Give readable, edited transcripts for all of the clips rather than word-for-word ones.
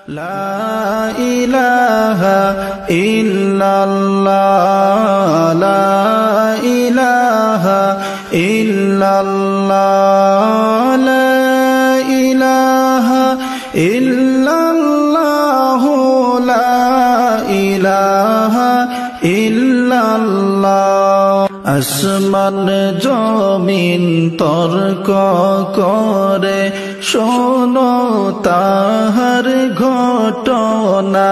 لا إله إلا الله لا إله إلا الله لا إله إلا الله لا إله إلا الله আসমান জমিন তর্ক করে শোনো তাহার ঘটনা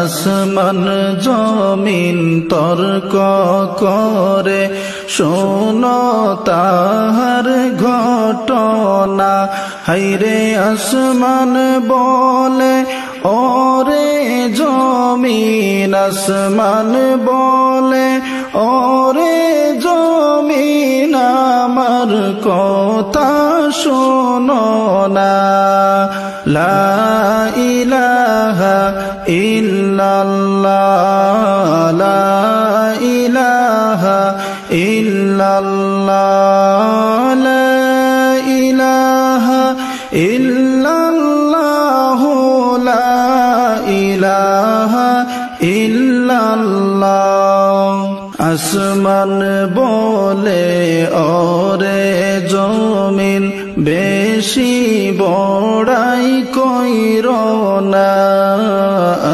আসমান জমিন তর্ক করে শোনো তাহার ঘটনা হায়রে আসমান বলে ওরে জমিন আসমান বলে ওরে জমিন আমার কথা শোনো না লা ইলাহা ইল্লাল্লাহ লা ইলাহা ইল্লাল্লাহ লা ইলাহা ইল্লাল্লাহ লা ইলাহা ইল্লাল্লাহ আসমান বলে ওরে জমিন বেশি বড়াই কইরো না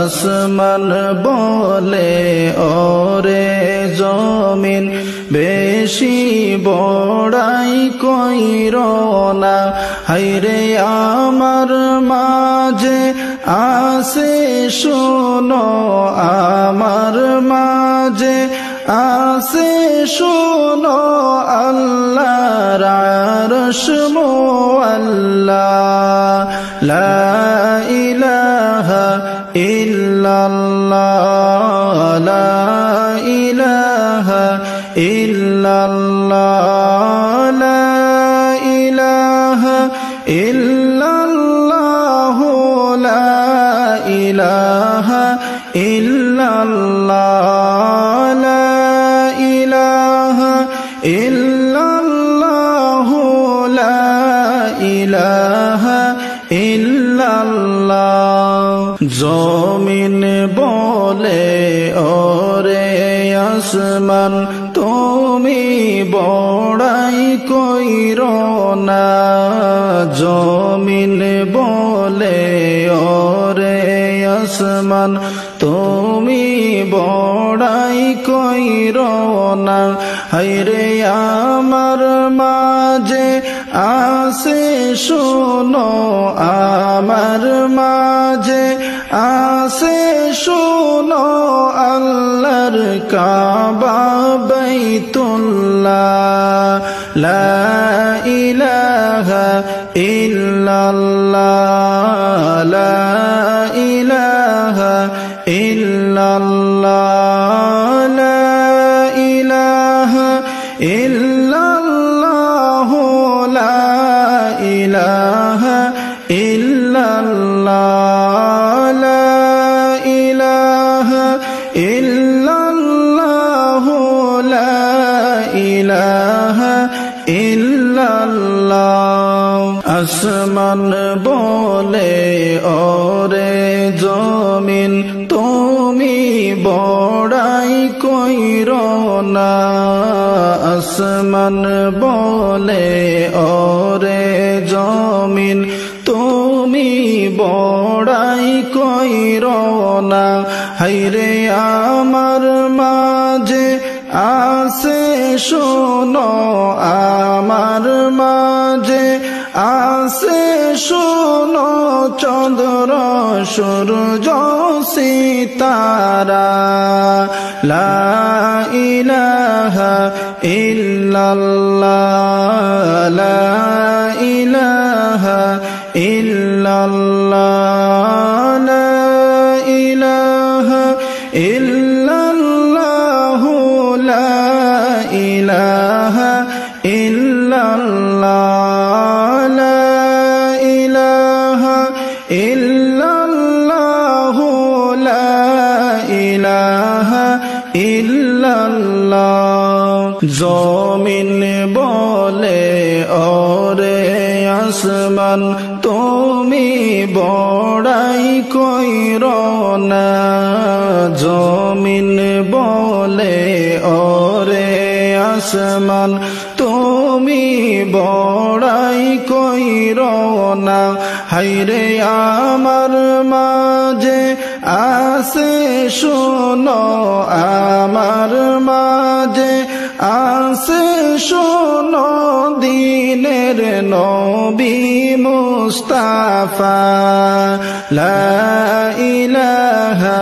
আসমান বলে ওরে জমিন বেশি বড়াই কইরো না হায়রে আমার মাঝে আসে শোনো আমার মাঝে আসে শোনো আল্লাহর আরশ মুআল্লা লা ইলাহা ইল্লাল্লাহ লা ইলাহা ইল্লাল্লাহ লা ইলাহা ইল্লাল্লাহ লা ইলাহা ইল্লাল্লাহ লা ইলাহা ইল্লাল্লাহ লা ইলাহা ইল্লাল্লাহ জমিন বলে ওরে আসমান তুমি বড়াই কইরো না জমিন বলে ওরে আসমান তুমি বড়াই কইরো না হায়রে আমার মাঝে আসে শোনো আমার মাঝে আসে শোনো আল্লাহর কাবা বাইতুল্লাহ লা ইলাহা ইল্লাল্লাহ লা ইলাহা ইল্লাল্লাহ লা ইলাহা ইল্লাল্লাহ লা ইলাহা ইল্লাল্লাহ লা ইলাহা ইল্লাল্লাহ লা ইলাহা ইল্লাল্লাহ আসমান বলে ওরে জমিন তুমি বড়াই কইরো না আসমান বলে ওরে জমিন তুমি বড়াই কইরো না হায়রে আমার মাঝে আসে শোনো আমার মাঝে আসে শোনো চন্দ্র সূর্য সিতারা লা ইলাহা ইল্লাল্লাহ লা ইলাহা ইল্লাল্লাহ লা ইলাহা ইল্লাল্লাহ লা ইলাহা ইল্লাল্লাহ লা ইলাহা ইল্লাল্লাহ লা ইলাহা ইল্লাল্লাহ জমিন বলে ওরে আসমান তুমি বড়াই কইর না। জমিন বলে ওরে আসমান তুমি বড়াই কইর না। হায়রে আমার মাঝে আসে শোনো, আমার মাঝে আসে শোনো দিনের নবী মুস্তাফা। লা ইলাহা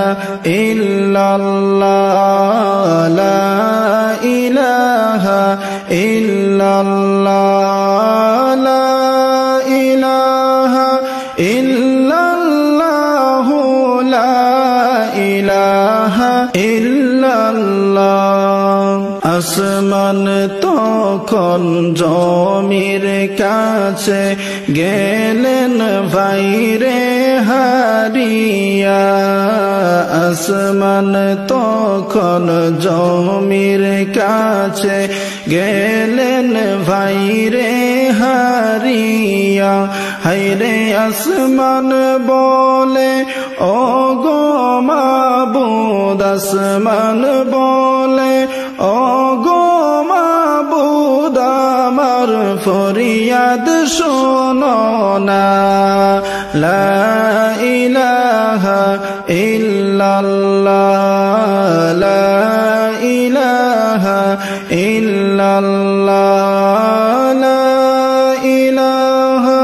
ইল্লাল্লাহ, লা ইলাহা ইল্লাল্লাহ, লা ইলাহা ইল্লাল্লাহ, লা ইলাহা ইল্লাল্লাহ। আসমান তখন জমির কাছে গেলেন ভাইরে হারিয়া। আসমান তখন জমির কাছে গেলেন ভাইরে হারিয়া। হায়রে আসমান বলে ও গো মাবুদ, আসমান বলে ও গো মাবুদ আমার ফরিয়াদ শোনো না। লা ইলাহা ইল্লাল্লাহ, লা ইলাহা ইল্লাল্লাহ, লা ইলাহা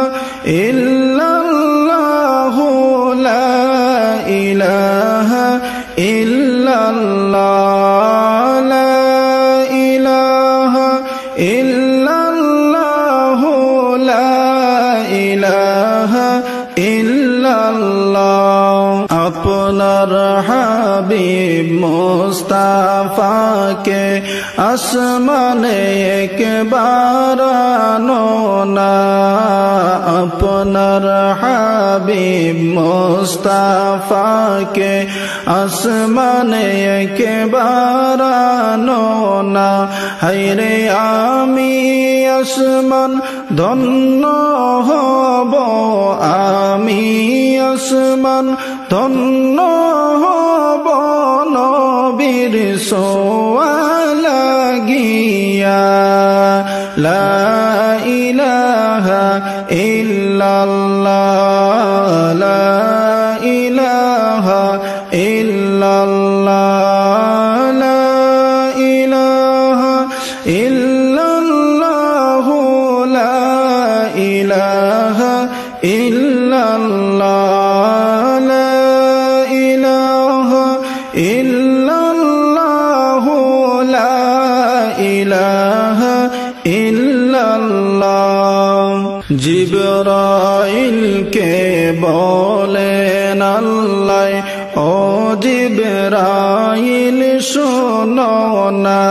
ইল্লাল্লাহ, লা ইলাহা ইল্লাল্লাহ, লা ইলাহা ইল্লাল্লাহ, লা ইলাহা ইল্লাল্লাহ। আপনার হাবিব মুস্তাফাকে আসমানে একবার আনো না। আপনার হাবিব মুস্তাফাকে আসমানে একবার আনো না। হায়রে আমি আসমান ধন্য হব, আমি আসমান ধন্য হব নবীর সোয়া লাগিয়া। লা ইলাহা ইল্লাল্লাহ, লা ইলাহা ইল্লাল্লাহ, লা ইলাহা ইল্লাল্লাহ, লা ইলাহা ইল্লাল্লাহ, লা ইলাহা ইল্লাল্লাহ, লা ইলাহা ইল্লাল্লাহ। জিবরাইলকে বলেন আল্লাহ, ও জিবরাইল শোনো না।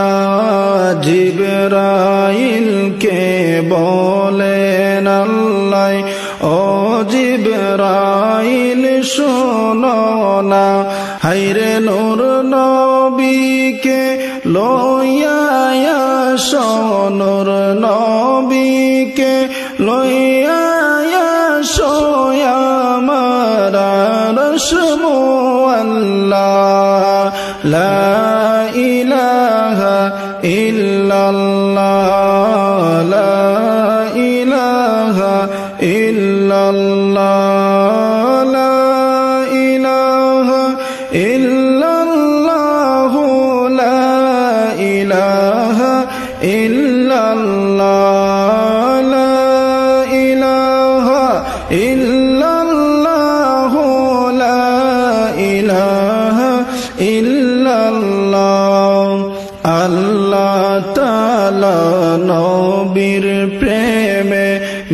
জিবরাইলকে বলেন আল্লাহ, ও জিবরাইল শোনো না। হায়রে নূর নবীকে লইয়া আসো, নূর নবীকে লইয়া আসো আমার আরশ মুআল্লাহ। লা ইলাহা ইল্লাল্লাহ, লা ইলাহা ইল্লাল্লাহ, লা ইলাহা ইল্লাল্লাহ, লা ইলাহা ইল্লাল্লাহ, লা ইলাহা ইল্লাল্লাহ, লা ইলাহা ইল্লাল্লাহ। আল্লাহ তাআলা নবীর প্রেমে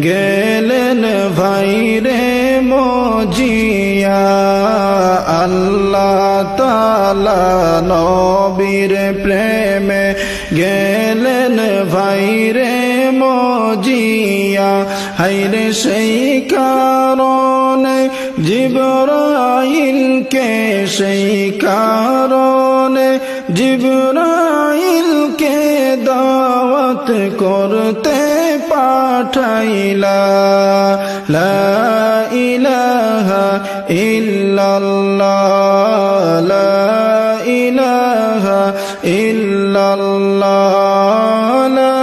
গেলেন ভাইরে মজিয়া। আল্লাহ তাআলা নবীর প্রেমে গেলেন ভাইরে মজিয়া। হায়রে সেই কারণে জিবরাইলকে, সেই কারণে জিবরাইলকে দাওয়াত করতে পাঠাইলা লা ইলাহা ইল্লাল্লাহ লা ইলাহা ইল্লাল্লাহ লা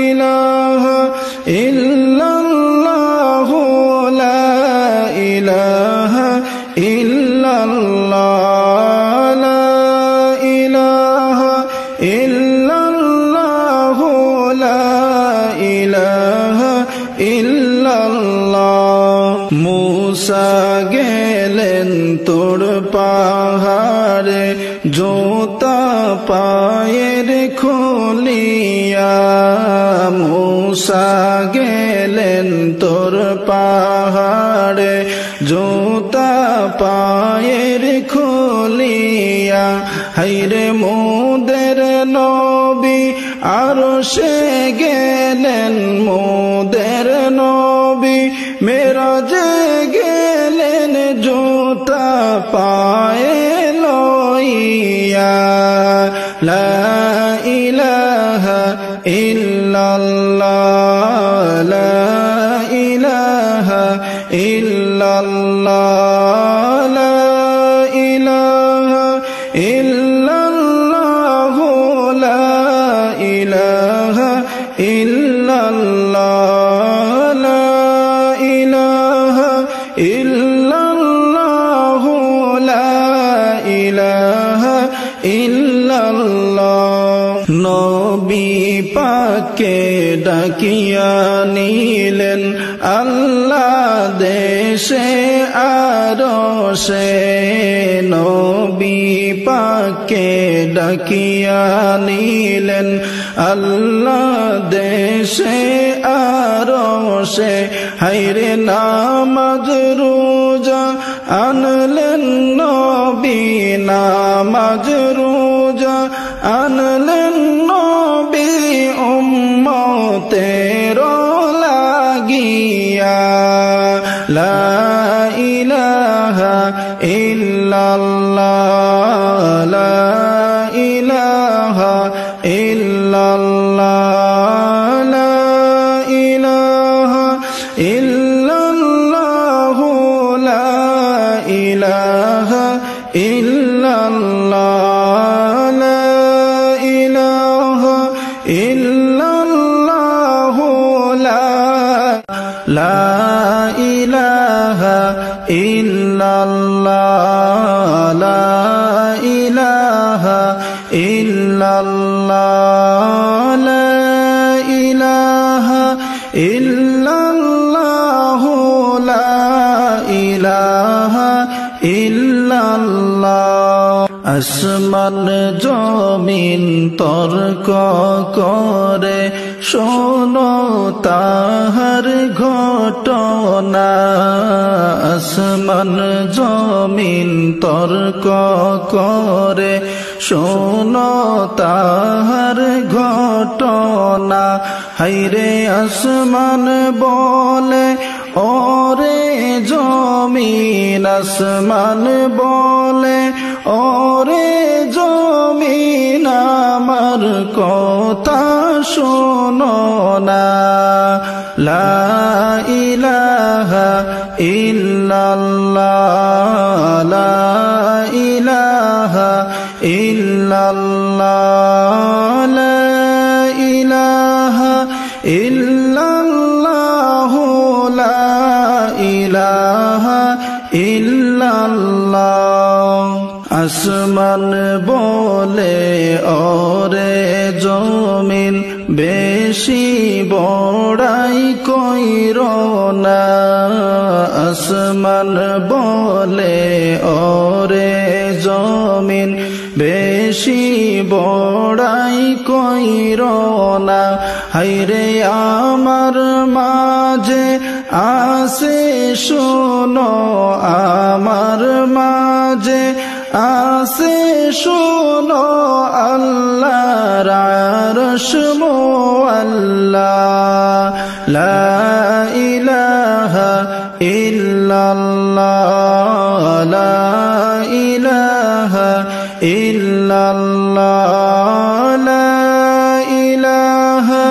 ইলাহা ইল্লাল্লাহ লা ইলাহা ইল্লাল্লাহ লা ইলাহা ইল্লাল্লাহ লা ইলাহা ইল্লাল্লাহ মূসা গেলেন তোর পাহাড়ে জুতা পায়ের খুলিয়া মূসা গেলেন তোর পাহাড়ে জুতা পায়ের খুলিয়া হায়রে মোদের নবী আরশে গেলেন মোদের নবী মেরাজে গেলেন জুতা পায়ে লইয়া লা ইলাহা ইল্লাল্লাহ লা ইলাহা ইল্লাল্লাহ লা ইলাহা ইল্লাল্লাহ লা ইলাহা ইল্লাল্লাহ লা ইলাহা ইল্লাল্লাহ লা ইলাহা ইল্লাল্লাহ নবী পাককে ডাকিয়া নিলেন আল্লাহ দেশে আরশে নবী পাককে ডাকিয়া নিলেন আল্লাহ দেশে আরশে হায়রে নামাজ রোজা আনলেন নবী নামাজ রোজা আনলেন নবী উম্মতের লাগিয়া লা ইলাহা ইল্লাল্লাহ লা ইলাহা ইল্লাল্লাহ লা ইলাহা ইল্লাল্লাহ লা ইলাহা ইল্লাল্লাহ লা ইলাহা ইল্লাল্লাহ লা ইলাহা ইল্লাল্লাহ লা ইলাহা ইল্লাল্লাহ লা ইলাহা ইল্লাল্লাহ লা ইলাহা ইল্লাল্লাহ আসমান জমিন তর্ক করে শোনো তাহার ঘটনা আসমান জমিন তর্ক করে শোনো তাহার ঘটনা হায়রে আসমান বলে ওরে জমিন আসমান বলে ওরে জমিন আমার কথা শোনো না লা ইলাহা ইল্লাল্লাহ লা ইলাহা ইল্লাল্লাহ লা ইলাহা ইল্লাল্লাহ লা ইলাহা ইল্লাল্লাহ আসমান বলে ওরে জমিন বেশি বড়াই কইরো না আসমান বলে ওরে জমিন বেশি বড়াই কইরো না হায়রে আমার মাঝে আসে শোনো আমার মাঝে আসে শোনো আল্লাহর আরশ মুআল্লা লা ইলাহা ইল্লাল্লাহ লা ইলাহা ইল্লাল্লাহ লা ইলাহা